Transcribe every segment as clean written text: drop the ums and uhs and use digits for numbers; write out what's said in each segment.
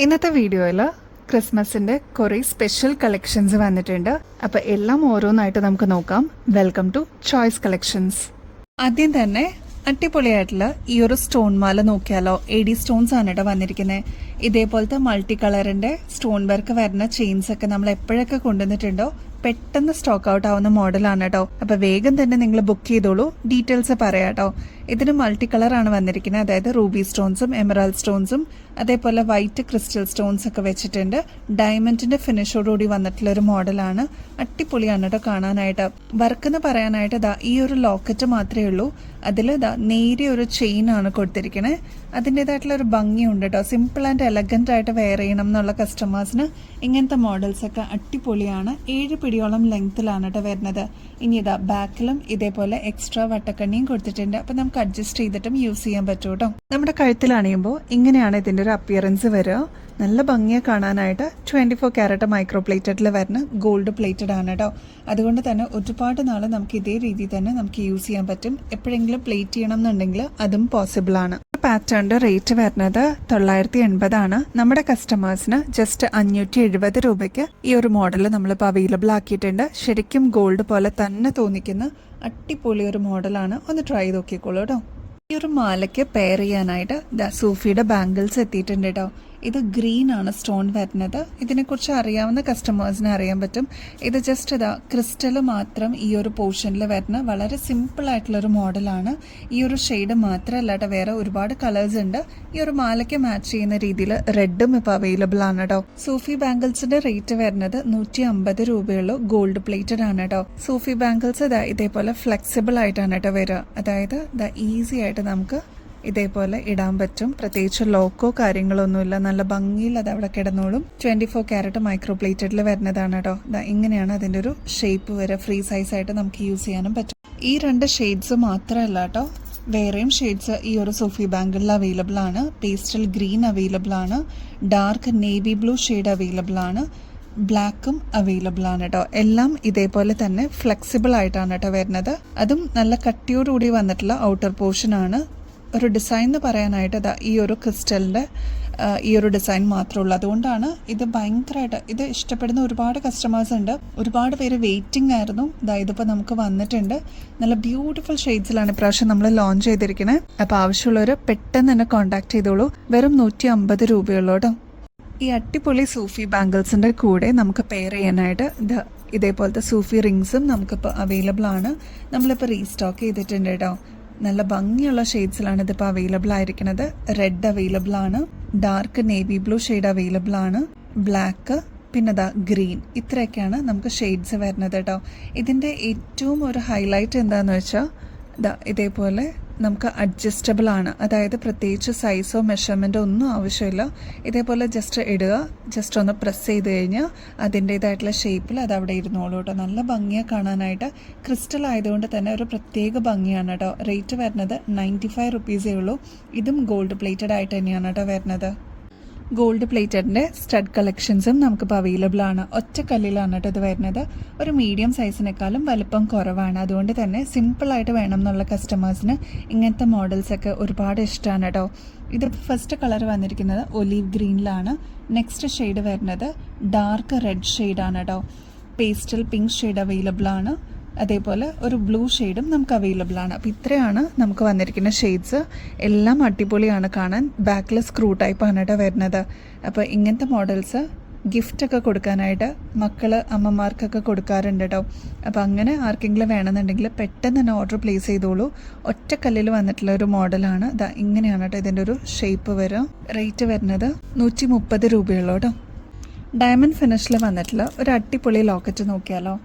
ഇന്നത്തെ വീഡിയോയിൽ ക്രിസ്മസിൻ്റെ കുറേ സ്പെഷ്യൽ കളക്ഷൻസ് വന്നിട്ടുണ്ട്. അപ്പോൾ എല്ലാം ഓരോന്നായിട്ട് നമുക്ക് നോക്കാം. Welcome to choice collections. ആദ്യം തന്നെ അടിപൊളിയായിട്ടുള്ള ഈ ഒരു സ്റ്റോൺ മാല നോക്കിയാലോ. AD സ്റ്റോൺസ് ആണ് കേട്ടോ വന്നിരിക്കുന്നത്. ഇതേപോലത്തെ മൾട്ടി കളറിൻ്റെ സ്റ്റോൺ വർക്ക് വരുന്ന ചെയിൻസ് ഒക്കെ നമ്മൾ എപ്പോഴൊക്കെ കൊണ്ടുവന്നിട്ടുണ്ടോ പെട്ടെന്ന് സ്റ്റോക്ക് ഔട്ട് ആവുന്ന മോഡലാണ് കേട്ടോ. അപ്പോൾ വേഗം തന്നെ നിങ്ങൾ ബുക്ക് ചെയ്തോളൂ. ഡീറ്റെയിൽസ് പറയാം കേട്ടോ. ഇതിന് മൾട്ടി കളറാണ് വന്നിരിക്കുന്നത്. അതായത് റൂബി സ്റ്റോൺസും എമറാൾഡ് സ്റ്റോൺസും അതേപോലെ വൈറ്റ് ക്രിസ്റ്റൽ സ്റ്റോൺസ് ഒക്കെ വെച്ചിട്ടുണ്ട്. ഡയമണ്ടിന്റെ ഫിനിഷോടുകൂടി വന്നിട്ടുള്ള ഒരു മോഡലാണ്. അടിപൊളിയാണ് കേട്ടോ കാണാനായിട്ട്. വർക്ക് എന്ന് പറയാനായിട്ട് ഈ ഒരു ലോക്കറ്റ് മാത്രമേ ഉള്ളൂ. അതിൽ നേരിയ ഒരു ചെയിൻ ആണ് കൊടുത്തിരിക്കുന്നത്. അതിൻ്റെതായിട്ടുള്ള ഒരു ഭംഗിയുണ്ട് കേട്ടോ. സിമ്പിൾ ആൻഡ് എലഗന്റ് ആയിട്ട് വെയർ ചെയ്യണം എന്നുള്ള കസ്റ്റമേഴ്സിന് ഇങ്ങനത്തെ മോഡൽസ് ഒക്കെ അടിപൊളിയാണ്. 7 പിടിയോളം ലെങ്ത്തിലാണ് കേട്ടോ വരുന്നത്. ഇനി ബാക്കിലും ഇതേപോലെ എക്സ്ട്രാ വട്ടക്കണ്ണിയും കൊടുത്തിട്ടുണ്ട്. അപ്പം നമുക്ക് അഡ്ജസ്റ്റ് ചെയ്തിട്ടും യൂസ് ചെയ്യാൻ പറ്റും കേട്ടോ. നമ്മുടെ കഴുത്തിൽ അണിയുമ്പോൾ ഇങ്ങനെയാണ് ഇതിൻ്റെ ഒരു അപ്പിയറൻസ് വരിക. നല്ല ഭംഗിയെ കാണാനായിട്ട് 24 ക്യാരറ്റ് മൈക്രോ പ്ലേറ്റഡിൽ വരുന്ന ഗോൾഡ് പ്ലേറ്റഡ് ആണ് കേട്ടോ. അതുകൊണ്ട് തന്നെ ഒരുപാട് നാൾ നമുക്ക് ഇതേ രീതിയിൽ തന്നെ നമുക്ക് യൂസ് ചെയ്യാൻ പറ്റും. എപ്പോഴെങ്കിലും പ്ലേറ്റ് ചെയ്യണം എന്നുണ്ടെങ്കിൽ അതും പോസിബിൾ ആണ്. പാറ്റേണിന്റെ റേറ്റ് വരുന്നത് 980 ആണ്. നമ്മുടെ കസ്റ്റമേഴ്സിന് ജസ്റ്റ് 570 രൂപയ്ക്ക് ഈ ഒരു മോഡൽ നമ്മളിപ്പോൾ അവൈലബിൾ ആക്കിയിട്ടുണ്ട്. ശരിക്കും ഗോൾഡ് പോലെ തന്നെ തോന്നിക്കുന്ന അടിപൊളി ഒരു മോഡലാണ്. ഒന്ന് ട്രൈ ചെയ്ത് നോക്കിക്കോളൂ കേട്ടോ. ഈ ഒരു മാലയ്ക്ക് പെയർ ചെയ്യാനായിട്ട് സൂഫിയുടെ ബാംഗിൾസ് എത്തിയിട്ടുണ്ട് കേട്ടോ. ഇത് ഗ്രീൻ ആണ് സ്റ്റോൺ വരുന്നത്. ഇതിനെക്കുറിച്ച് അറിയാവുന്ന കസ്റ്റമേഴ്സിന് അറിയാൻ പറ്റും. ഇത് ജസ്റ്റ് ക്രിസ്റ്റൽ മാത്രം ഈ ഒരു പോർഷനിൽ വരുന്ന വളരെ സിമ്പിൾ ആയിട്ടുള്ളൊരു മോഡലാണ്. ഈ ഒരു ഷെയ്ഡ് മാത്രമല്ലാട്ടോ, വേറെ ഒരുപാട് കളേഴ്സ് ഉണ്ട്. ഈ ഒരു മാലയ്ക്ക് മാച്ച് ചെയ്യുന്ന രീതിയിൽ റെഡും ഇപ്പോൾ അവൈലബിൾ ആണ് കേട്ടോ. സൂഫി ബാംഗിൾസിന്റെ റേറ്റ് വരുന്നത് 150 രൂപയുള്ളൂ. ഗോൾഡ് പ്ലേറ്റഡ് ആണ് കേട്ടോ. സൂഫി ബാംഗിൾസ് ഇതേപോലെ ഫ്ലെക്സിബിൾ ആയിട്ടാണ് കേട്ടോ വരിക. അതായത് ഈസി ആയിട്ട് നമുക്ക് ഇതേപോലെ ഇടാൻ പറ്റും. പ്രത്യേകിച്ച് ലോക്കോ കാര്യങ്ങളൊന്നുമില്ല. നല്ല ഭംഗിയിൽ അത് അവിടെ കിടന്നോളും. 24 ക്യാരറ്റ് മൈക്രോ പ്ലേറ്റഡിൽ വരുന്നതാണ് കേട്ടോ. ഇങ്ങനെയാണ് അതിൻ്റെ ഒരു ഷേപ്പ് വരെ. ഫ്രീ സൈസ് ആയിട്ട് നമുക്ക് യൂസ് ചെയ്യാനും പറ്റും. ഈ 2 ഷെയ്ഡ്സ് മാത്രമല്ല കേട്ടോ, വേറെയും ഷെയ്ഡ്സ് ഈ ഒരു സൂഫി ബാംഗിളിൽ അവൈലബിൾ ആണ്. പേസ്റ്റൽ ഗ്രീൻ അവൈലബിൾ ആണ്. Dark navy blue shade available ആണ്. ബ്ലാക്കും അവൈലബിൾ ആണ് കേട്ടോ. എല്ലാം ഇതേപോലെ തന്നെ ഫ്ലെക്സിബിൾ ആയിട്ടാണ് കേട്ടോ വരുന്നത്. അതും നല്ല കട്ടിയോടുകൂടി വന്നിട്ടുള്ള ഔട്ടർ പോർഷൻ ആണ്. ഒരു ഡിസൈൻ എന്ന് പറയാനായിട്ട് ഈ ഒരു ക്രിസ്റ്റലിൻ്റെ ഈ ഒരു ഡിസൈൻ മാത്രമേ ഉള്ളൂ. അതുകൊണ്ടാണ് ഇത് ഭയങ്കരമായിട്ട് ഇത് ഇഷ്ടപ്പെടുന്ന ഒരുപാട് കസ്റ്റമേഴ്സ് ഉണ്ട്. ഒരുപാട് പേര് വെയിറ്റിംഗ് ആയിരുന്നു. ഇതിപ്പോൾ നമുക്ക് വന്നിട്ടുണ്ട്. നല്ല ബ്യൂട്ടിഫുൾ ഷെയ്ഡ്സിലാണ് ഇപ്രാവശ്യം നമ്മൾ ലോഞ്ച് ചെയ്തിരിക്കുന്നത്. അപ്പോൾ ആവശ്യമുള്ളവർ പെട്ടെന്ന് തന്നെ കോൺടാക്ട് ചെയ്തോളൂ. വെറും 150 രൂപയുള്ളൂ കേട്ടോ. ഈ അടിപൊളി സൂഫി ബാംഗിൾസിൻ്റെ കൂടെ നമുക്ക് പെയർ ചെയ്യാനായിട്ട് ഇതേപോലത്തെ സൂഫി റിങ്സും നമുക്കിപ്പോൾ അവൈലബിൾ ആണ്. നമ്മളിപ്പോൾ റീസ്റ്റോക്ക് ചെയ്തിട്ടുണ്ട് കേട്ടോ. നല്ല ഭംഗിയുള്ള ഷെയ്ഡ്സിലാണ് ഇതിപ്പോൾ അവൈലബിൾ ആയിരിക്കുന്നത്. റെഡ് അവൈലബിൾ ആണ്. Dark navy blue shade available ആണ്. ബ്ലാക്ക് പിന്നെ ഗ്രീൻ. ഇത്രയൊക്കെയാണ് നമുക്ക് ഷെയ്ഡ്സ് വരുന്നത് കേട്ടോ. ഇതിൻ്റെ ഏറ്റവും ഒരു ഹൈലൈറ്റ് എന്താണെന്ന് വെച്ചാൽ ഇതേപോലെ നമുക്ക് അഡ്ജസ്റ്റബിൾ ആണ്. അതായത് പ്രത്യേകിച്ച് സൈസോ മെഷർമെൻറ്റോ ഒന്നും ആവശ്യമില്ല. ഇതേപോലെ ജസ്റ്റ് ഇടുക, ജസ്റ്റ് ഒന്ന് പ്രസ് ചെയ്ത് കഴിഞ്ഞാൽ അതിൻ്റേതായിട്ടുള്ള ഷേപ്പിൽ അത് അവിടെ ഇരുന്നോളൂ കേട്ടോ. നല്ല ഭംഗിയാണ് കാണാനായിട്ട്. ക്രിസ്റ്റൽ ആയതുകൊണ്ട് തന്നെ ഒരു പ്രത്യേക ഭംഗിയാണ് കേട്ടോ. റേറ്റ് വരുന്നത് 95 റുപ്പീസേ ഉള്ളൂ. ഇതും ഗോൾഡ് പ്ലേറ്റഡ് ആയിട്ട് തന്നെയാണ് കേട്ടോ വരുന്നത്. ഗോൾഡ് പ്ലേറ്റഡിൻ്റെ സ്റ്റഡ് കളക്ഷൻസും നമുക്കിപ്പോൾ അവൈലബിൾ ആണ്. ഒറ്റക്കല്ലിലാണ് കേട്ടോ ഇത് വരുന്നത്. ഒരു മീഡിയം സൈസിനേക്കാളും വലുപ്പം കുറവാണ്. അതുകൊണ്ട് തന്നെ സിമ്പിളായിട്ട് വേണം എന്നുള്ള കസ്റ്റമേഴ്സിന് ഇങ്ങനത്തെ മോഡൽസൊക്കെ ഒരുപാട് ഇഷ്ടമാണ് കേട്ടോ. ഇത് ഫസ്റ്റ് കളർ വന്നിരിക്കുന്നത് ഒലീവ് ഗ്രീനിലാണ്. നെക്സ്റ്റ് ഷെയ്ഡ് വരുന്നത് ഡാർക്ക് റെഡ് ഷെയ്ഡാണ് കേട്ടോ. പേസ്റ്റൽ പിങ്ക് ഷെയ്ഡ് അവൈലബിൾ ആണ്. അതേപോലെ ഒരു ബ്ലൂ ഷെയ്ഡും നമുക്ക് അവൈലബിൾ ആണ്. അപ്പോൾ ഇത്രയാണ് നമുക്ക് വന്നിരിക്കുന്ന ഷെയ്ഡ്സ്. എല്ലാം അടിപൊളിയാണ് കാണാൻ. ബാക്കിൽ സ്ക്രൂ ടൈപ്പാണ് കേട്ടോ വരുന്നത്. അപ്പോൾ ഇങ്ങനത്തെ മോഡൽസ് ഗിഫ്റ്റൊക്കെ കൊടുക്കാനായിട്ട് അമ്മമാർക്കൊക്കെ കൊടുക്കാറുണ്ട് കേട്ടോ. അപ്പോൾ അങ്ങനെ ആർക്കെങ്കിലും വേണമെന്നുണ്ടെങ്കിൽ പെട്ടെന്ന് തന്നെ ഓർഡർ പ്ലേസ് ചെയ്തോളൂ. ഒറ്റക്കല്ലിൽ വന്നിട്ടുള്ള ഒരു മോഡലാണ്. ഇങ്ങനെയാണ് കേട്ടോ ഇതിൻ്റെ ഒരു ഷേപ്പ് വരിക. റേറ്റ് വരുന്നത് 130 രൂപയുള്ളൂ കേട്ടോ. ഡയമണ്ട് ഫിനിഷിൽ വന്നിട്ടുള്ള ഒരു അടിപൊളി ലോക്കറ്റ് നോക്കിയാലോ.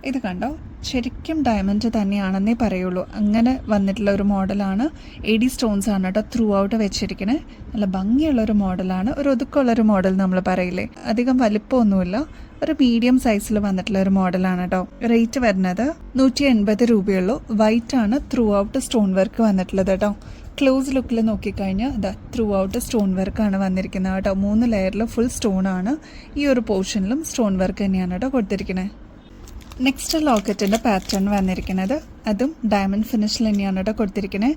ഇത് കണ്ടോ, ശരിക്കും ഡയമണ്ട് തന്നെയാണെന്നേ പറയുള്ളൂ. അങ്ങനെ വന്നിട്ടുള്ള ഒരു മോഡലാണ്. AD സ്റ്റോൺസ് ആണ് കേട്ടോ ത്രൂ ഔട്ട് വെച്ചിരിക്കുന്നത്. നല്ല ഭംഗിയുള്ളൊരു മോഡലാണ്. ഒരു ഒതുക്കമുള്ളൊരു മോഡൽ നമ്മൾ പറയില്ലേ, അധികം വലിപ്പമൊന്നുമില്ല. ഒരു മീഡിയം സൈസിൽ വന്നിട്ടുള്ള ഒരു മോഡലാണ് കേട്ടോ. റേറ്റ് വരുന്നത് 180 രൂപയുള്ളൂ. വൈറ്റ് ആണ് ത്രൂ ഔട്ട് സ്റ്റോൺ വർക്ക് വന്നിട്ടുള്ളത് കേട്ടോ. ക്ലോസ് ലുക്കിൽ നോക്കിക്കഴിഞ്ഞാൽ ത്രൂ ഔട്ട് സ്റ്റോൺ വർക്കാണ് വന്നിരിക്കുന്നത് കേട്ടോ. 3 ലെയറിൽ ഫുൾ സ്റ്റോൺ ആണ്. ഈ ഒരു പോർഷനിലും സ്റ്റോൺ വർക്ക് തന്നെയാണ് കേട്ടോ കൊടുത്തിരിക്കുന്നത്. നെക്സ്റ്റ് ലോക്കറ്റിൻ്റെ പാറ്റേൺ വന്നിരിക്കുന്നത് അതും ഡയമണ്ട് ഫിനിഷിൽ തന്നെയാണ് കേട്ടോ കൊടുത്തിരിക്കുന്നത്.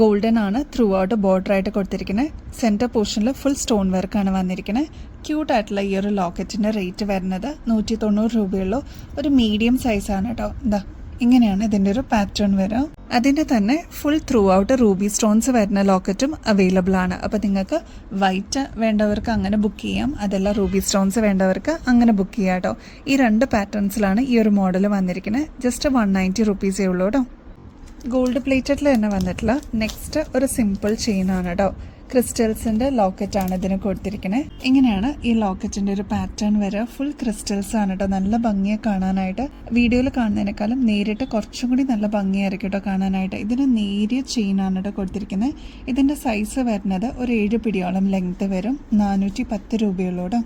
ഗോൾഡൻ ആണ് ത്രൂ ഔട്ട് ബോർഡർ ആയിട്ട് കൊടുത്തിരിക്കുന്നത്. സെൻറ്റർ പോർഷനിൽ ഫുൾ സ്റ്റോൺ വർക്കാണ് വന്നിരിക്കുന്നത്. ക്യൂട്ടായിട്ടുള്ള ഈ ഒരു ലോക്കറ്റിൻ്റെ റേറ്റ് വരുന്നത് 190 രൂപയുള്ളൂ. ഒരു മീഡിയം സൈസാണ് കേട്ടോ. എന്താ ഇങ്ങനെയാണ് ഇതിൻ്റെ ഒരു പാറ്റേൺ വരിക. അതിൻ്റെ തന്നെ full through out Ruby stones വരുന്ന ലോക്കറ്റും അവൈലബിൾ ആണ്. അപ്പോൾ നിങ്ങൾക്ക് വൈറ്റ് വേണ്ടവർക്ക് അങ്ങനെ ബുക്ക് ചെയ്യാം, അതല്ല റൂബി സ്റ്റോൺസ് വേണ്ടവർക്ക് അങ്ങനെ ബുക്ക് ചെയ്യാം കേട്ടോ. ഈ 2 പാറ്റേൺസിലാണ് ഈ ഒരു മോഡൽ വന്നിരിക്കുന്നത്. ജസ്റ്റ് 190 റുപ്പീസേ ഉള്ളൂ കേട്ടോ. ഗോൾഡ് പ്ലേറ്റഡിൽ തന്നെ വന്നിട്ടുള്ള നെക്സ്റ്റ് ഒരു സിമ്പിൾ ചെയിൻ ആണ് കേട്ടോ. ക്രിസ്റ്റൽസിൻ്റെ ലോക്കറ്റാണ് ഇതിന് കൊടുത്തിരിക്കുന്നത്. ഇങ്ങനെയാണ് ഈ ലോക്കറ്റിൻ്റെ ഒരു പാറ്റേൺ വരെ. ഫുൾ ക്രിസ്റ്റൽസ് ആണ് കേട്ടോ. നല്ല ഭംഗിയെ കാണാനായിട്ട്. വീഡിയോയിൽ കാണുന്നതിനേക്കാളും നേരിട്ട് കുറച്ചും കൂടി നല്ല ഭംഗിയായിരിക്കും കേട്ടോ കാണാനായിട്ട്. ഇതിന് നേരിയ ചെയിനാണ് കേട്ടോ കൊടുത്തിരിക്കുന്നത്. ഇതിൻ്റെ സൈസ് വരുന്നത് ഒരു 7 പിടിയോളം ലെങ്ത് വരും. 410 രൂപയുള്ളൂ കേട്ടോ.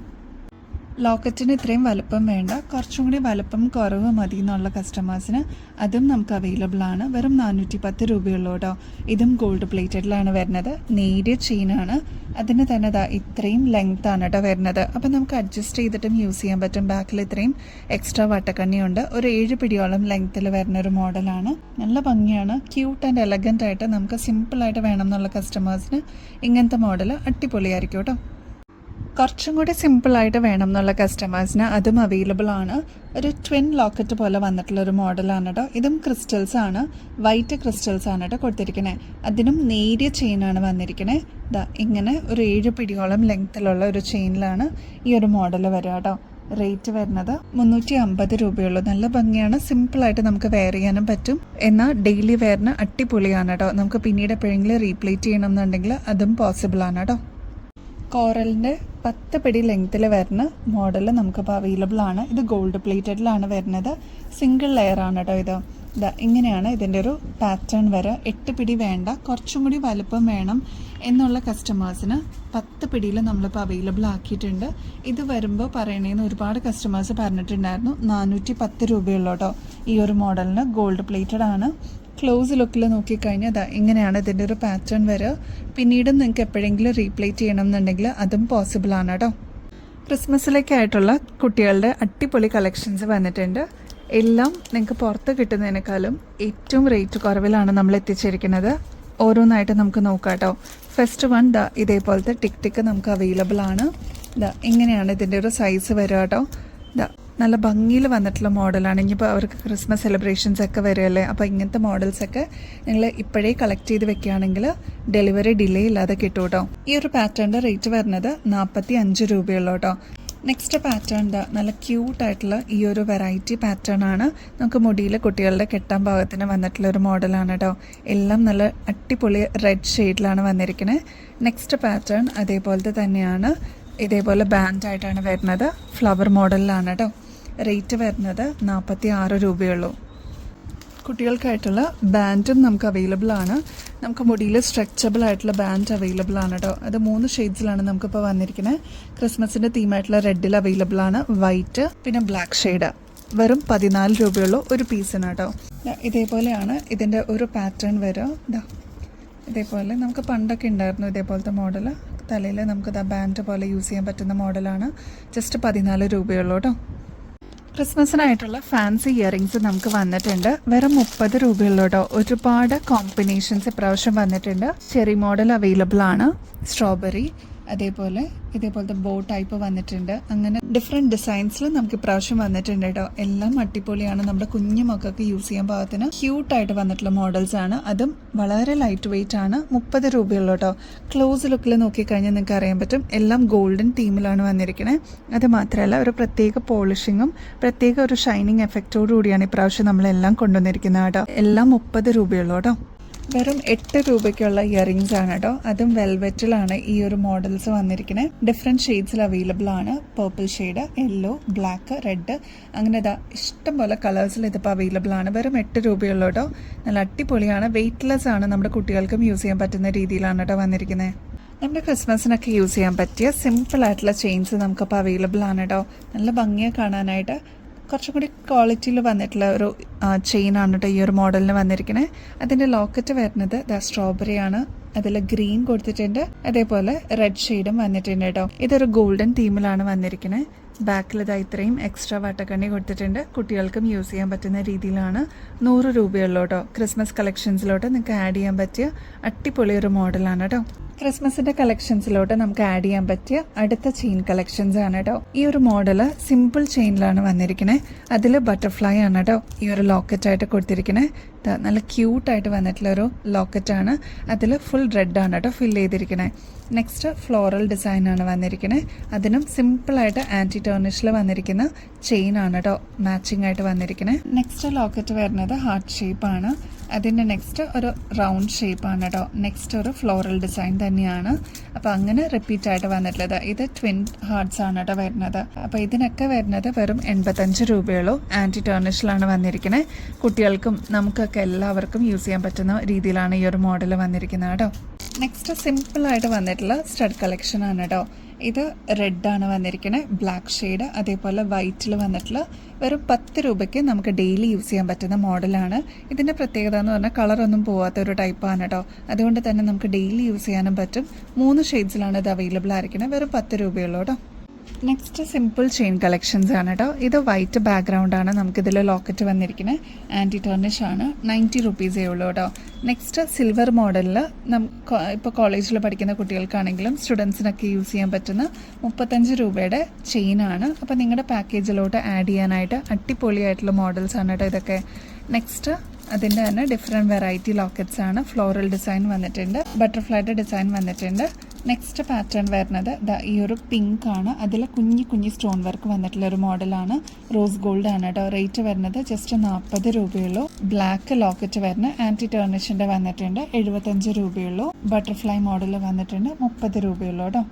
ലോക്കറ്റിന് ഇത്രയും വലുപ്പം വേണ്ട, കുറച്ചും കൂടി വലുപ്പം കുറവ് മതി എന്നുള്ള കസ്റ്റമേഴ്സിന് അതും നമുക്ക് അവൈലബിൾ ആണ്. വെറും 410 രൂപയുള്ളൂ കേട്ടോ. ഇതും ഗോൾഡ് പ്ലേറ്റഡിലാണ് വരുന്നത്. നേരിയ ചെയിനാണ്. അതിന് തന്നെ ഇത്രയും ലെങ്ത് ആണ് കേട്ടോ വരുന്നത്. അപ്പം നമുക്ക് അഡ്ജസ്റ്റ് ചെയ്തിട്ടും യൂസ് ചെയ്യാൻ പറ്റും. ബാക്കിൽ ഇത്രയും എക്സ്ട്രാ വട്ടക്കണ്ണിയുണ്ട്. ഒരു 7 പിടിയോളം ലെങ്ത്തിൽ വരുന്ന ഒരു മോഡലാണ്. നല്ല ഭംഗിയാണ്. ക്യൂട്ട് ആൻഡ് എലഗൻ്റ് ആയിട്ട് നമുക്ക് സിമ്പിളായിട്ട് വേണം എന്നുള്ള കസ്റ്റമേഴ്സിന് ഇങ്ങനത്തെ മോഡൽ അടിപൊളിയായിരിക്കും കേട്ടോ. കുറച്ചും കൂടി സിമ്പിളായിട്ട് വേണം എന്നുള്ള കസ്റ്റമേഴ്സിന് അതും അവൈലബിൾ ആണ്. ഒരു ട്വിൻ ലോക്കറ്റ് പോലെ വന്നിട്ടുള്ള ഒരു മോഡലാണ് കേട്ടോ. ഇതും ക്രിസ്റ്റൽസ് ആണ്, വൈറ്റ് ക്രിസ്റ്റൽസ് ആണ് കേട്ടോ കൊടുത്തിരിക്കുന്നത്. അതിനും നേരിയ ചെയിനാണ് വന്നിരിക്കുന്നത്. ഇങ്ങനെ ഒരു 7 പിടിയോളം ലെങ്ത്തിലുള്ള ഒരു ചെയിനിലാണ് ഈ ഒരു മോഡൽ വരിക കേട്ടോ. റേറ്റ് വരുന്നത് 350 രൂപയുള്ളൂ. നല്ല ഭംഗിയാണ്. സിമ്പിളായിട്ട് നമുക്ക് വെയർ ചെയ്യാനും പറ്റും. എന്നാൽ ഡെയിലി വെയറിന് അടിപൊളിയാണ് കേട്ടോ. നമുക്ക് പിന്നീട് എപ്പോഴെങ്കിലും റീപ്ലേറ്റ് ചെയ്യണം എന്നുണ്ടെങ്കിൽ അതും പോസിബിൾ ആണ് കേട്ടോ. കോറലിൻ്റെ 10 പിടി ലെങ്ത്തിൽ വരുന്ന മോഡൽ നമുക്കിപ്പോൾ അവൈലബിൾ ആണ്. ഇത് ഗോൾഡ് പ്ലേറ്റഡിലാണ് വരുന്നത്. സിംഗിൾ ലെയർ ആണ് കേട്ടോ. ഇങ്ങനെയാണ് ഇതിൻ്റെ ഒരു പാറ്റേൺ വരെ. 8 പിടി വേണ്ട, കുറച്ചും കൂടി വലുപ്പം വേണം എന്നുള്ള കസ്റ്റമേഴ്സിന് 10 പിടിയിൽ നമ്മളിപ്പോൾ അവൈലബിൾ ആക്കിയിട്ടുണ്ട്. ഇത് വരുമ്പോൾ പറയണേന്ന് ഒരുപാട് കസ്റ്റമേഴ്സ് പറഞ്ഞിട്ടുണ്ടായിരുന്നു. 410 രൂപയുള്ളൂ കേട്ടോ. ഈ ഒരു മോഡലിന് ഗോൾഡ് പ്ലേറ്റഡ് ആണ്. ക്ലോസ് ലുക്കിൽ നോക്കിക്കഴിഞ്ഞാൽ ഇങ്ങനെയാണ് ഇതിൻ്റെ ഒരു പാറ്റേൺ വരിക. പിന്നീട് നിങ്ങൾക്ക് എപ്പോഴെങ്കിലും റീപ്ലേറ്റ് ചെയ്യണം എന്നുണ്ടെങ്കിൽ അതും പോസിബിൾ ആണ് കേട്ടോ. ക്രിസ്മസിലേക്കായിട്ടുള്ള കുട്ടികളുടെ അടിപൊളി കളക്ഷൻസ് വന്നിട്ടുണ്ട്. എല്ലാം നിങ്ങൾക്ക് പുറത്ത് കിട്ടുന്നതിനേക്കാളും ഏറ്റവും റേറ്റ് കുറവിലാണ് നമ്മൾ എത്തിച്ചിരിക്കുന്നത്. ഓരോന്നായിട്ട് നമുക്ക് നോക്കാം കേട്ടോ. ഫസ്റ്റ് വൺ ഇതേപോലത്തെ ടിക്ക് നമുക്ക് അവൈലബിൾ ആണ്. ഇങ്ങനെയാണ് ഇതിൻ്റെ ഒരു സൈസ് വരിക കേട്ടോ. നല്ല ഭംഗിയിൽ വന്നിട്ടുള്ള മോഡലാണ്. ഇനിയിപ്പോൾ അവർക്ക് ക്രിസ്മസ് സെലിബ്രേഷൻസ് ഒക്കെ വരുമല്ലേ, അപ്പോൾ ഇങ്ങനത്തെ മോഡൽസൊക്കെ നിങ്ങൾ ഇപ്പോഴേ കളക്ട് ചെയ്ത് വെക്കുകയാണെങ്കിൽ ഡെലിവറി ഡിലേ ഇല്ലാതെ കിട്ടും കേട്ടോ. ഈ ഒരു പാറ്റേണിൻ്റെ റേറ്റ് വരുന്നത് 45 രൂപയുള്ളൂ കേട്ടോ. നെക്സ്റ്റ് പാറ്റേൺ നല്ല ക്യൂട്ടായിട്ടുള്ള ഈ ഒരു വെറൈറ്റി പാറ്റേൺ ആണ്. നമുക്ക് മുടിയിൽ കുട്ടികളുടെ കെട്ടാൻ ഭാഗത്തിന് വന്നിട്ടുള്ള ഒരു മോഡലാണ് കേട്ടോ. എല്ലാം നല്ല അടിപൊളി റെഡ് ഷെയ്ഡിലാണ് വന്നിരിക്കുന്നത്. നെക്സ്റ്റ് പാറ്റേൺ അതേപോലത്തെ തന്നെയാണ്. ഇതേപോലെ ബാൻഡായിട്ടാണ് വരുന്നത്. ഫ്ലവർ മോഡലിലാണ് കേട്ടോ. റേറ്റ് വരുന്നത് 46 രൂപയുള്ളൂ. കുട്ടികൾക്കായിട്ടുള്ള ബാൻഡും നമുക്ക് അവൈലബിൾ ആണ്. നമുക്ക് മുടിയിൽ സ്ട്രെച്ചബിൾ ആയിട്ടുള്ള ബാൻഡ് അവൈലബിൾ ആണ് കേട്ടോ. അത് 3 ഷെയ്ഡ്സിലാണ് നമുക്കിപ്പോൾ വന്നിരിക്കുന്നത്. ക്രിസ്മസിൻ്റെ തീമായിട്ടുള്ള റെഡിൽ അവൈലബിൾ ആണ്, വൈറ്റ് പിന്നെ ബ്ലാക്ക് ഷെയ്ഡ്. വെറും 14 രൂപയുള്ളൂ ഒരു പീസിന് കേട്ടോ. ഇതേപോലെയാണ് ഇതിൻ്റെ ഒരു പാറ്റേൺ വരിക. ഇതേപോലെ നമുക്ക് പണ്ടൊക്കെ ഉണ്ടായിരുന്നു ഇതേപോലത്തെ മോഡൽ. തലയിൽ നമുക്ക് ബാൻഡ് പോലെ യൂസ് ചെയ്യാൻ പറ്റുന്ന മോഡലാണ്. ജസ്റ്റ് 14 രൂപയുള്ളൂ കേട്ടോ. ക്രിസ്മസിനായിട്ടുള്ള ഫാൻസി ഇയറിങ്സ് നമുക്ക് വന്നിട്ടുണ്ട്. വെറും 30 രൂപയുള്ളൂ കേട്ടോ. ഒരുപാട് കോമ്പിനേഷൻസ് ഇപ്രാവശ്യം വന്നിട്ടുണ്ട്. ചെറി മോഡൽ അവൈലബിൾ ആണ്, സ്ട്രോബെറി, അതേപോലെ ഇതേപോലത്തെ ബോ ടൈപ്പ് വന്നിട്ടുണ്ട്. അങ്ങനെ ഡിഫറെൻറ്റ് ഡിസൈൻസിൽ നമുക്ക് ഇപ്രാവശ്യം വന്നിട്ടുണ്ട് കേട്ടോ. എല്ലാം അടിപൊളിയാണ്. നമ്മുടെ കുഞ്ഞു മക്കൾക്ക് യൂസ് ചെയ്യാൻ പാകത്തിന് ക്യൂട്ടായിട്ട് വന്നിട്ടുള്ള മോഡൽസ് ആണ്. അതും വളരെ ലൈറ്റ് വെയിറ്റ് ആണ്. 30 രൂപയുള്ളൂ കേട്ടോ. ക്ലോസ് ലുക്കിൽ നോക്കിക്കഴിഞ്ഞാൽ നിങ്ങൾക്ക് അറിയാൻ പറ്റും എല്ലാം ഗോൾഡൻ തീമിലാണ് വന്നിരിക്കുന്നത്. അത് മാത്രമല്ല ഒരു പ്രത്യേക പോളിഷിങ്ങും പ്രത്യേക ഒരു ഷൈനിങ് എഫക്റ്റോടു കൂടിയാണ് ഇപ്രാവശ്യം നമ്മളെല്ലാം കൊണ്ടുവന്നിരിക്കുന്നത് കേട്ടോ. എല്ലാം 30 രൂപയുള്ളൂ കേട്ടോ. വെറും 8 രൂപയ്ക്കുള്ള ഇയറിങ്സ് ആണ് കേട്ടോ. അതും വെൽവെറ്റിലാണ് ഈ ഒരു മോഡൽസ് വന്നിരിക്കുന്നത്. ഡിഫറെൻറ്റ് ഷെയ്ഡ്സിൽ അവൈലബിൾ ആണ്. Purple shade, yellow, black, red, അങ്ങനെ ഇഷ്ടം പോലെ കളേഴ്സിൽ ഇതിപ്പോൾ അവൈലബിൾ ആണ്. വെറും 8 രൂപയുള്ളൂ കേട്ടോ. നല്ല അടിപൊളിയാണ്. വെയ്റ്റ്ലെസ് ആണ്. നമ്മുടെ കുട്ടികൾക്കും യൂസ് ചെയ്യാൻ പറ്റുന്ന രീതിയിലാണ് കേട്ടോ വന്നിരിക്കുന്നത്. നമ്മുടെ ക്രിസ്മസിനൊക്കെ യൂസ് ചെയ്യാൻ പറ്റിയ സിമ്പിളായിട്ടുള്ള ചെയിൻസ് നമുക്കപ്പോൾ അവൈലബിൾ ആണ് കേട്ടോ. നല്ല ഭംഗിയെ കാണാനായിട്ട് കുറച്ചും കൂടി ക്വാളിറ്റിയിൽ വന്നിട്ടുള്ള ഒരു ചെയിനാണ് കേട്ടോ ഈ ഒരു മോഡലിന് വന്നിരിക്കുന്നത്. അതിൻ്റെ ലോക്കറ്റ് വരുന്നത് സ്ട്രോബെറി ആണ്. അതിൽ ഗ്രീൻ കൊടുത്തിട്ടുണ്ട്, അതേപോലെ റെഡ് ഷെയ്ഡും വന്നിട്ടുണ്ട് കേട്ടോ. ഇതൊരു ഗോൾഡൻ തീമിലാണ് വന്നിരിക്കുന്നത്. ബാക്കിൽ ഇതാ ഇത്രയും എക്സ്ട്രാ വട്ടക്കണ്ണി കൊടുത്തിട്ടുണ്ട്. കുട്ടികൾക്കും യൂസ് ചെയ്യാൻ പറ്റുന്ന രീതിയിലാണ്. 100 രൂപയുള്ളൂട്ടോ. ക്രിസ്മസ് കളക്ഷൻസിലോട്ട് നിങ്ങൾക്ക് ആഡ് ചെയ്യാൻ പറ്റിയ അടിപൊളി ഒരു മോഡലാണ് കേട്ടോ. ക്രിസ്മസിന്റെ കളക്ഷൻസിലോട്ട് നമുക്ക് ആഡ് ചെയ്യാൻ പറ്റിയ അടുത്ത ചെയിൻ കളക്ഷൻസ് ആണ് കേട്ടോ. ഈ ഒരു മോഡല് സിമ്പിൾ ചെയിനിലാണ് വന്നിരിക്കുന്നത്. അതിൽ ബട്ടർഫ്ലൈ ആണ് കേട്ടോ ഈ ഒരു ലോക്കറ്റ് ആയിട്ട് കൊടുത്തിരിക്കുന്നത്. നല്ല ക്യൂട്ടായിട്ട് വന്നിട്ടുള്ള ഒരു ലോക്കറ്റാണ്. അതിൽ ഫുൾ റെഡ് ആണ് കേട്ടോ ഫിൽ ചെയ്തിരിക്കുന്നത്. നെക്സ്റ്റ് ഫ്ലോറൽ ഡിസൈൻ ആണ് വന്നിരിക്കുന്നത്. അതിനും സിമ്പിളായിട്ട് ആൻറ്റി ടേർണിഷിൽ വന്നിരിക്കുന്ന ചെയിൻ ആണ് കേട്ടോ മാച്ചിങ് ആയിട്ട് വന്നിരിക്കുന്നത്. നെക്സ്റ്റ് ലോക്കറ്റ് വരുന്നത് ഹാർട്ട് ഷേപ്പാണ്. അതിൻ്റെ നെക്സ്റ്റ് ഒരു റൗണ്ട് ഷേപ്പാണ് കേട്ടോ. നെക്സ്റ്റ് ഒരു ഫ്ലോറൽ ഡിസൈൻ തന്നെയാണ്. അപ്പോൾ അങ്ങനെ റിപ്പീറ്റ് ആയിട്ട് വന്നിട്ടുള്ളത്. ഇത് ട്വിൻ ഹാർട്ട്സ് ആണ് കേട്ടോ വരുന്നത്. അപ്പോൾ ഇതിനൊക്കെ വരുന്നത് വെറും 85 രൂപയുള്ളൂ. ആൻറ്റി ടേർണിഷിലാണ് വന്നിരിക്കുന്നത്. കുട്ടികൾക്കും നമുക്കൊക്കെ എല്ലാവർക്കും യൂസ് ചെയ്യാൻ പറ്റുന്ന രീതിയിലാണ് ഈ ഒരു മോഡൽ വന്നിരിക്കുന്നത് കേട്ടോ. നെക്സ്റ്റ് സിമ്പിളായിട്ട് വന്നിട്ടുള്ള സ്റ്റഡ് കളക്ഷൻ ആണ് കേട്ടോ. ഇത് റെഡാണ് വന്നിരിക്കുന്നത്, ബ്ലാക്ക് ഷെയ്ഡ്, അതേപോലെ വൈറ്റിൽ വന്നിട്ടുള്ള വെറും 10 രൂപയ്ക്ക് നമുക്ക് ഡെയിലി യൂസ് ചെയ്യാൻ പറ്റുന്ന മോഡലാണ്. ഇതിൻ്റെ പ്രത്യേകത എന്ന് പറഞ്ഞാൽ കളറൊന്നും പോവാത്ത ഒരു ടൈപ്പാണ് കേട്ടോ. അതുകൊണ്ട് തന്നെ നമുക്ക് ഡെയിലി യൂസ് ചെയ്യാനും പറ്റും. 3 ഷെയ്ഡ്സിലാണ് ഇത് അവൈലബിൾ ആയിരിക്കുന്നത്. വെറും 10 രൂപയുള്ളൂ കേട്ടോ. നെക്സ്റ്റ് സിമ്പിൾ ചെയിൻ കളക്ഷൻസ് ആണ് കേട്ടോ. ഇത് വൈറ്റ് ബാക്ക്ഗ്രൗണ്ടാണ് നമുക്കിതിൽ ലോക്കറ്റ് വന്നിരിക്കുന്നത്. ആൻറ്റി ടേർണിഷ് ആണ്. 90 റുപ്പീസേ ഉള്ളൂ കേട്ടോ. നെക്സ്റ്റ് സിൽവർ മോഡലിൽ ഇപ്പോൾ കോളേജിൽ പഠിക്കുന്ന കുട്ടികൾക്കാണെങ്കിലും സ്റ്റുഡൻസിനൊക്കെ യൂസ് ചെയ്യാൻ പറ്റുന്ന 35 രൂപയുടെ ചെയിനാണ്. അപ്പോൾ നിങ്ങളുടെ പാക്കേജിലോട്ട് ആഡ് ചെയ്യാനായിട്ട് അടിപൊളിയായിട്ടുള്ള മോഡൽസ് ആണ് കേട്ടോ ഇതൊക്കെ. നെക്സ്റ്റ് അതിൻ്റെ തന്നെ ഡിഫറെൻറ്റ് വെറൈറ്റി ലോക്കറ്റ്സ് ആണ്. ഫ്ലോറൽ ഡിസൈൻ വന്നിട്ടുണ്ട്, ബട്ടർഫ്ലൈയുടെ ഡിസൈൻ വന്നിട്ടുണ്ട്. നെക്സ്റ്റ് പാറ്റേൺ വരുന്നത് ഈ ഒരു പിങ്ക് ആണ്. അതിൽ കുഞ്ഞി സ്റ്റോൺ വർക്ക് വന്നിട്ടുള്ള ഒരു മോഡലാണ്. റോസ് ഗോൾഡ് ആണ് കേട്ടോ. റേറ്റ് വരുന്നത് ജസ്റ്റ് 40 രൂപയുള്ളൂ. ബ്ലാക്ക് ലോക്കറ്റ് വരുന്ന ആൻറ്റി ടേർണിഷിൻ്റെ വന്നിട്ടുണ്ട്, 75 രൂപയുള്ളൂ. ബട്ടർഫ്ലൈ മോഡൽ വന്നിട്ടുണ്ട്, 30 രൂപയുള്ളൂ കേട്ടോ.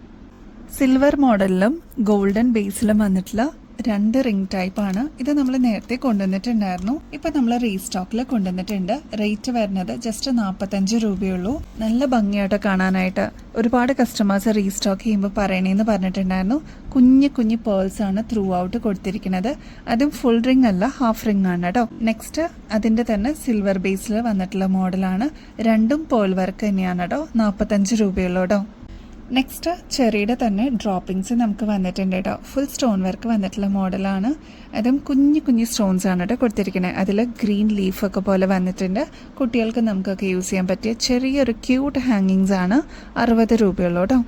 സിൽവർ മോഡലിലും ഗോൾഡൻ ബേസിലും വന്നിട്ടുള്ള 2 റിംഗ് ടൈപ്പാണ്. ഇത് നമ്മൾ നേരത്തെ കൊണ്ടുവന്നിട്ടുണ്ടായിരുന്നു. ഇപ്പം നമ്മൾ റീസ്റ്റോക്കിൽ കൊണ്ടുവന്നിട്ടുണ്ട്. റേറ്റ് വരുന്നത് ജസ്റ്റ് 45 രൂപയുള്ളൂ. നല്ല ഭംഗിയായിട്ട് കാണാനായിട്ട് ഒരുപാട് കസ്റ്റമേഴ്സ് റീസ്റ്റോക്ക് ചെയ്യുമ്പോൾ പറയണേന്ന് പറഞ്ഞിട്ടുണ്ടായിരുന്നു. കുഞ്ഞു പേൾസ് ആണ് ത്രൂ ഔട്ട് കൊടുത്തിരിക്കുന്നത്. അതും ഫുൾ റിംഗ് അല്ല, ഹാഫ് റിംഗ് ആണ് കേട്ടോ. നെക്സ്റ്റ് അതിൻ്റെ തന്നെ സിൽവർ ബേസിൽ വന്നിട്ടുള്ള മോഡലാണ്. രണ്ടും പേൾ വർക്ക് തന്നെയാണ് കേട്ടോ. 45 രൂപയുള്ളൂ കേട്ടോ. നെക്സ്റ്റ് ചെറിയുടെ തന്നെ ഡ്രോപ്പിങ്സ് നമുക്ക് വന്നിട്ടുണ്ട് കേട്ടോ. ഫുൾ സ്റ്റോൺ വർക്ക് വന്നിട്ടുള്ള മോഡലാണ്. അതും കുഞ്ഞു സ്റ്റോൺസ് ആണ് കേട്ടോ കൊടുത്തിരിക്കുന്നത്. അതിൽ ഗ്രീൻ ലീഫൊക്കെ പോലെ വന്നിട്ടുണ്ട്. കുട്ടികൾക്ക് നമുക്കൊക്കെ യൂസ് ചെയ്യാൻ പറ്റിയ ചെറിയൊരു ക്യൂട്ട് ഹാങ്ങിങ്സ് ആണ്. 60 രൂപയുള്ളൂ കേട്ടോ.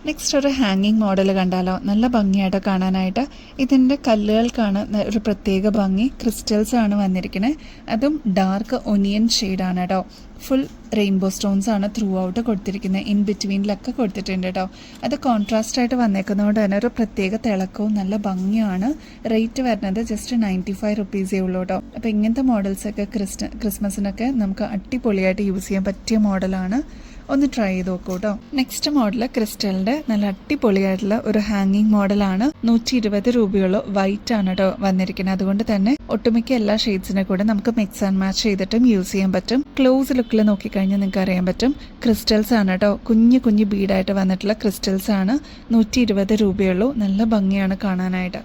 നെക്സ്റ്റ് ഒരു ഹാങ്ങിങ് മോഡൽ കണ്ടാലോ, നല്ല ഭംഗിയായിട്ട് കാണാനായിട്ട്. ഇതിൻ്റെ കല്ലുകൾക്കാണ് ഒരു പ്രത്യേക ഭംഗി. ക്രിസ്റ്റൽസ് ആണ് വന്നിരിക്കുന്നത്. അതും ഡാർക്ക് ഒനിയൻ ഷെയ്ഡാണ് കേട്ടോ. ഫുൾ റെയിൻബോ സ്റ്റോൺസ് ആണ് ത്രൂ ഔട്ട് കൊടുത്തിരിക്കുന്നത്. ഇൻ ബിറ്റ്വീനിലൊക്കെ കൊടുത്തിട്ടുണ്ട് കേട്ടോ. അത് കോൺട്രാസ്റ്റ് ആയിട്ട് വന്നേക്കുന്നതുകൊണ്ട് തന്നെ ഒരു പ്രത്യേക തിളക്കവും നല്ല ഭംഗിയാണ്. റേറ്റ് വരുന്നത് ജസ്റ്റ് 95 റുപ്പീസേ ഉള്ളൂ കേട്ടോ. അപ്പോൾ ഇങ്ങനത്തെ മോഡൽസൊക്കെ ക്രിസ്മസിനൊക്കെ നമുക്ക് അടിപൊളിയായിട്ട് യൂസ് ചെയ്യാൻ പറ്റിയ മോഡലാണ്. ഒന്ന് ട്രൈ ചെയ്ത് നോക്കൂ കേട്ടോ. നെക്സ്റ്റ് മോഡൽ ക്രിസ്റ്റലിന്റെ നല്ല അടിപൊളിയായിട്ടുള്ള ഒരു ഹാങ്ങിങ് മോഡലാണ്. 120 രൂപയുള്ളൂ. വൈറ്റ് ആണ് കേട്ടോ വന്നിരിക്കുന്നത്. അതുകൊണ്ട് തന്നെ ഒട്ടുമിക്ക എല്ലാ ഷെയ്ഡ്സിനെ കൂടെ നമുക്ക് മിക്സ് ആൻഡ് മാച്ച് ചെയ്തിട്ടും യൂസ് ചെയ്യാൻ പറ്റും. ക്ലോസ് ലുക്കിൽ നോക്കിക്കഴിഞ്ഞാൽ നിങ്ങൾക്ക് അറിയാൻ പറ്റും. ക്രിസ്റ്റൽസ് ആണ് കേട്ടോ. കുഞ്ഞു ബീഡായിട്ട് വന്നിട്ടുള്ള ക്രിസ്റ്റൽസ് ആണ്. 120 രൂപയുള്ളൂ. നല്ല ഭംഗിയാണ് കാണാനായിട്ട്.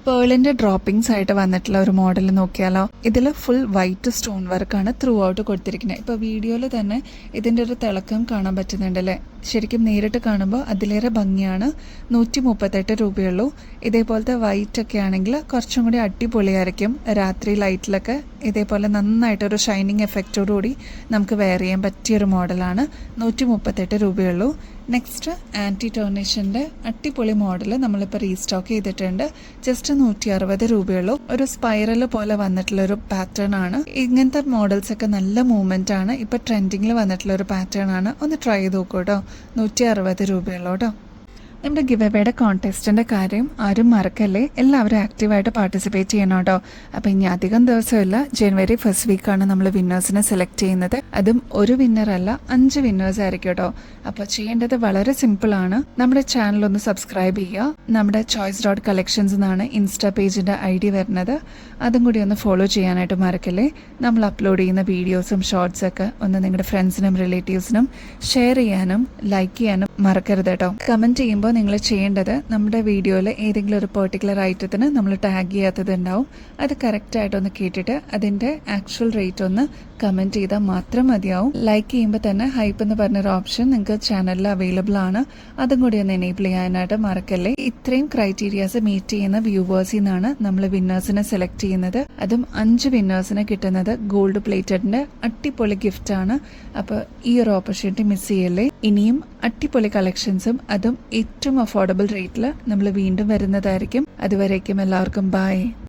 പേളിൻ്റെ ഡ്രോപ്പിങ്സ് ആയിട്ട് വന്നിട്ടുള്ള ഒരു മോഡൽ നോക്കിയാലോ. ഇതിൽ ഫുൾ വൈറ്റ് സ്റ്റോൺ വർക്കാണ് ത്രൂ ഔട്ട് കൊടുത്തിരിക്കുന്നത്. ഇപ്പോൾ വീഡിയോയിൽ തന്നെ ഇതിൻ്റെ ഒരു തിളക്കം കാണാൻ പറ്റുന്നുണ്ടല്ലേ. ശരിക്കും നേരിട്ട് കാണുമ്പോൾ അതിലേറെ ഭംഗിയാണ്. 138 രൂപയുള്ളൂ. ഇതേപോലത്തെ വൈറ്റ് ഒക്കെ ആണെങ്കിൽ കുറച്ചും കൂടി അടിപൊളിയായിരിക്കും. രാത്രി ലൈറ്റിലൊക്കെ ഇതേപോലെ നന്നായിട്ടൊരു ഷൈനിങ് എഫക്റ്റോടുകൂടി നമുക്ക് വെയർ ചെയ്യാൻ പറ്റിയൊരു മോഡലാണ്. 138 രൂപയുള്ളൂ. നെക്സ്റ്റ് ആൻറ്റി ടേർണിഷിൻ്റെ അടിപൊളി മോഡൽ നമ്മളിപ്പോൾ റീസ്റ്റോക്ക് ചെയ്തിട്ടുണ്ട്. ജസ്റ്റ് 160 രൂപയുള്ളൂ. ഒരു സ്പൈറൽ പോലെ വന്നിട്ടുള്ളൊരു പാറ്റേൺ ആണ്. ഇങ്ങനത്തെ മോഡൽസ് ഒക്കെ നല്ല മൂവ്മെൻ്റ് ആണ്. ഇപ്പോൾ ട്രെൻഡിങ്ങിൽ വന്നിട്ടുള്ള ഒരു പാറ്റേൺ ആണ്. ഒന്ന് ട്രൈ ചെയ്ത് നോക്കൂ കേട്ടോ. 160 രൂപയുള്ളൂ കേട്ടോ. നമ്മുടെ ഗിവ് അവയുടെ കോൺടെസ്റ്റിൻ്റെ കാര്യം ആരും മറക്കല്ലേ. എല്ലാവരും ആക്റ്റീവായിട്ട് പാർട്ടിസിപ്പേറ്റ് ചെയ്യണം കേട്ടോ. അപ്പോൾ ഇനി അധികം ദിവസമില്ല. ജനുവരി 1st വീക്കാണ് നമ്മൾ വിന്നേഴ്സിനെ സെലക്ട് ചെയ്യുന്നത്. അതും ഒരു വിന്നറല്ല, 5 വിന്നേഴ്സ് ആയിരിക്കും കേട്ടോ. അപ്പോൾ ചെയ്യേണ്ടത് വളരെ സിമ്പിളാണ്. നമ്മുടെ ചാനൽ ഒന്ന് സബ്സ്ക്രൈബ് ചെയ്യുക. നമ്മുടെ choice.collections എന്നാണ് ഇൻസ്റ്റാ പേജിൻ്റെ ID വരുന്നത്. അതും കൂടി ഒന്ന് ഫോളോ ചെയ്യാനായിട്ട് മറക്കല്ലേ. നമ്മൾ അപ്ലോഡ് ചെയ്യുന്ന വീഡിയോസും ഷോർട്സൊക്കെ ഒന്ന് നിങ്ങളുടെ ഫ്രണ്ട്സിനും റിലേറ്റീവ്സിനും ഷെയർ ചെയ്യാനും ലൈക്ക് ചെയ്യാനും മറക്കരുത് കേട്ടോ. കമൻറ്റ് ചെയ്യുമ്പോൾ ചെയ്യുമ്പോൾ നിങ്ങൾ ചെയ്യേണ്ടത് നമ്മുടെ വീഡിയോയിൽ ഏതെങ്കിലും ഒരു പെർട്ടിക്കുലർ ഐറ്റത്തിന് നമ്മൾ ടാഗ് ചെയ്യാത്തത് ഉണ്ടാവും. അത് കറക്റ്റായിട്ടൊന്ന് കേട്ടിട്ട് അതിൻ്റെ ആക്ച്വൽ റേറ്റ് ഒന്ന് കമൻറ്റ് ചെയ്താൽ മാത്രം മതിയാവും. ലൈക്ക് ചെയ്യുമ്പോൾ തന്നെ ഹൈപ്പ് എന്ന് പറഞ്ഞൊരു ഓപ്ഷൻ നിങ്ങൾക്ക് ചാനലിൽ അവൈലബിൾ ആണ്. അതും കൂടി ഒന്ന് എനേബിൾ ചെയ്യാനായിട്ട് മറക്കല്ലേ. ഇത്രയും ക്രൈറ്റീരിയാസ് മീറ്റ് ചെയ്യുന്ന വ്യൂവേഴ്സിൽ നിന്നാണ് നമ്മൾ വിന്നേഴ്സിനെ സെലക്ട് ചെയ്യുന്നത്. അതും 5 വിന്നേഴ്സിന് കിട്ടുന്നത് ഗോൾഡ് പ്ലേറ്റഡിൻ്റെ അടിപൊളി ഗിഫ്റ്റാണ്. അപ്പോൾ ഈ ഒരു ഓപ്പർച്യൂണിറ്റി മിസ് ചെയ്യല്ലേ. ഇനിയും അടിപൊളി കളക്ഷൻസും അതും ഏറ്റവും അഫോർഡബിൾ റേറ്റിൽ നമ്മൾ വീണ്ടും വരുന്നതായിരിക്കും. അതുവരേക്കും എല്ലാവർക്കും ബൈ.